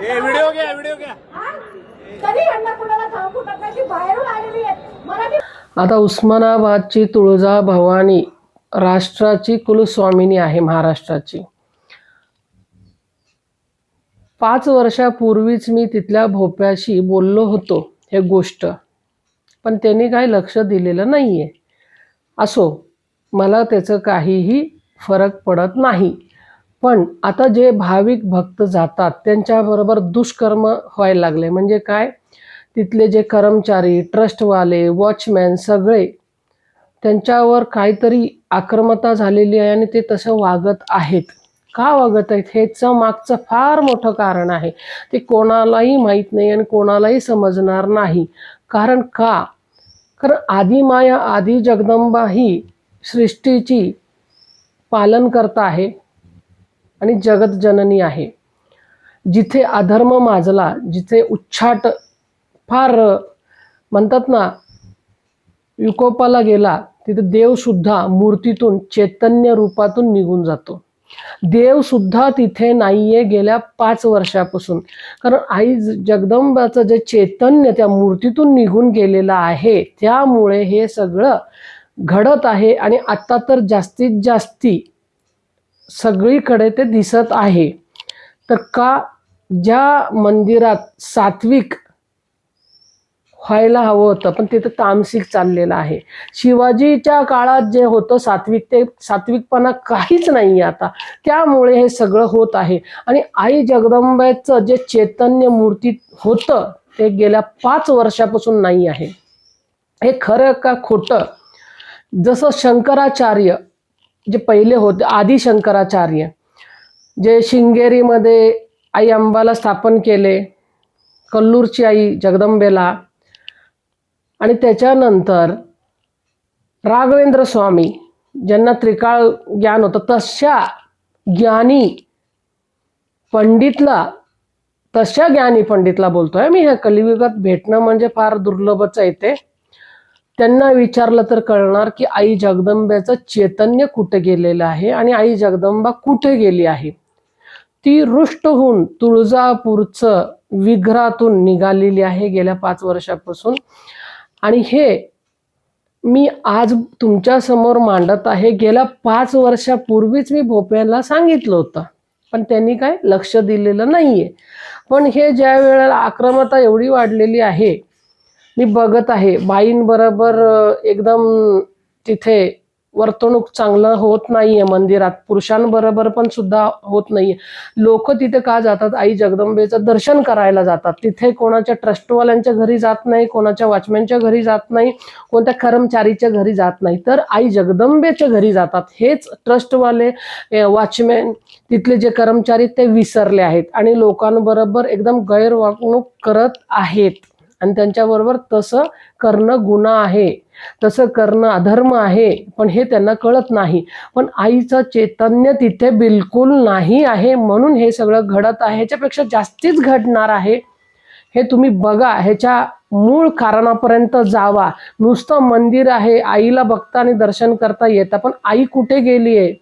Video घ्या कधी यांना कुणाला जाऊ फुटत नाही, ती बाहेरून आलेली आहे मला. आता उस्मानाबादची तुळजा भवानी राष्ट्राची कुलस्वामिनी आहे, महाराष्ट्राची. 5 वर्षापूर्वीच मी तिथल्या भोप्याशी बोललो होतो हे गोष्ट, पण त्यांनी काही लक्ष दिलेलं नाही आहे. असो, मला त्याचं काहीही फरक पडत नाही. पण आता जे भाविक भक्त जातात त्यांच्याबरोबर दुष्कर्म व्हायला लागले. म्हणजे काय, तिथले जे कर्मचारी, ट्रस्टवाले, वॉचमॅन सगळे त्यांच्यावर काहीतरी आक्रमकता झालेली आहे आणि ते तसं वागत आहेत. का वागत आहेत ह्याचं मागचं फार मोठं कारण आहे. ते कोणालाही माहीत नाही आणि कोणालाही समजणार नाही. कारण आदिमाया आदी जगदंबा ही सृष्टीची पालन करता आहे आणि जगत जननी आहे. जिथे अधर्म माजला, जिथे उच्चाट फार म्हणतात ना विकोपाला गेला, तिथे देवसुद्धा मूर्तीतून चैतन्य रूपातून निघून जातो. देवसुद्धा तिथे नाहीये गेल्या 5 वर्षापासून. कारण आई जगदंबाचं जे चैतन्य त्या मूर्तीतून निघून गेलेलं आहे, त्यामुळे हे सगळं घडत आहे. आणि आता तर जास्तीत जास्ती सगळीकडे ते दिसत आहे. तर ज्या मंदिरात सात्विक व्हायला हवं होतं, पण तिथं तामसिक चाललेलं आहे. शिवाजीच्या काळात जे होतं सात्विक, ते सात्विकपणा काहीच नाही आता. त्यामुळे हे सगळं होत आहे. आणि आई जगदंबेचं जे चैतन्य मूर्तीत होतं ते गेल्या 5 वर्षापासून नाही आहे. हे खरं का खोटं? जसं शंकराचार्य जे पहिले होते, आदि शंकराचार्य, जे शृंगेरीमध्ये आई अंबाला स्थापन केले, कल्लूरची आई जगदंबेला, आणि त्याच्यानंतर राघवेंद्र स्वामी ज्यांना त्रिकाळ ज्ञान होतं, तशा ज्ञानी पंडितला बोलतोय मी. ह्या कलियुगात भेटणं म्हणजे फार दुर्लभच आहे. ते त्यांना विचारलं तर कळणार की आई जगदंबेचं चैतन्य कुठे गेलेलं आहे आणि आई जगदंबा कुठे गेली आहे. ती रुष्ट होऊन तुळजापूरचं विग्रहातून निघालेली आहे गेल्या 5 वर्षापासून. आणि हे मी आज तुमच्या समोर मांडत आहे. गेल्या 5 वर्षापूर्वीच मी भोप्याला सांगितलं होतं, पण त्यांनी काय लक्ष दिलेलं नाहीये. पण हे ज्या वेळेला आक्रमकता एवढी वाढलेली आहे, मी बघत आहे बाईंबरोबर एकदम तिथे वर्तणूक चांगलं होत नाहीये मंदिरात. पुरुषांबरोबर पण सुद्धा होत नाहीये. लोक तिथे का जातात? आई जगदंबेचं दर्शन करायला जातात. तिथे कोणाच्या ट्रस्टवाल्यांच्या घरी जात नाही, कोणाच्या वॉचमॅनच्या घरी जात नाही, कोणत्या कर्मचारीच्या घरी जात नाही, तर आई जगदंबेच्या घरी जातात. हेच ट्रस्टवाले, वॉचमॅन, तिथले जे कर्मचारी ते विसरले आहेत आणि लोकांबरोबर एकदम गैरवागणूक करत आहेत. आणि त्यांच्याबरोबर तसं करणं गुन्हा आहे, तसं करणं अधर्म आहे, पण हे त्यांना कळत नाही. पण आईचं चैतन्य तिथे बिलकुल नाही आहे, म्हणून हे सगळं घडत आहे. ह्याच्यापेक्षा जास्तीच घडणार आहे. हे तुम्ही बघा, ह्याच्या मूळ कारणापर्यंत जावा. नुसतं मंदिर आहे, आईला बघता आणि दर्शन करता येतं, पण आई कुठे गेली आहे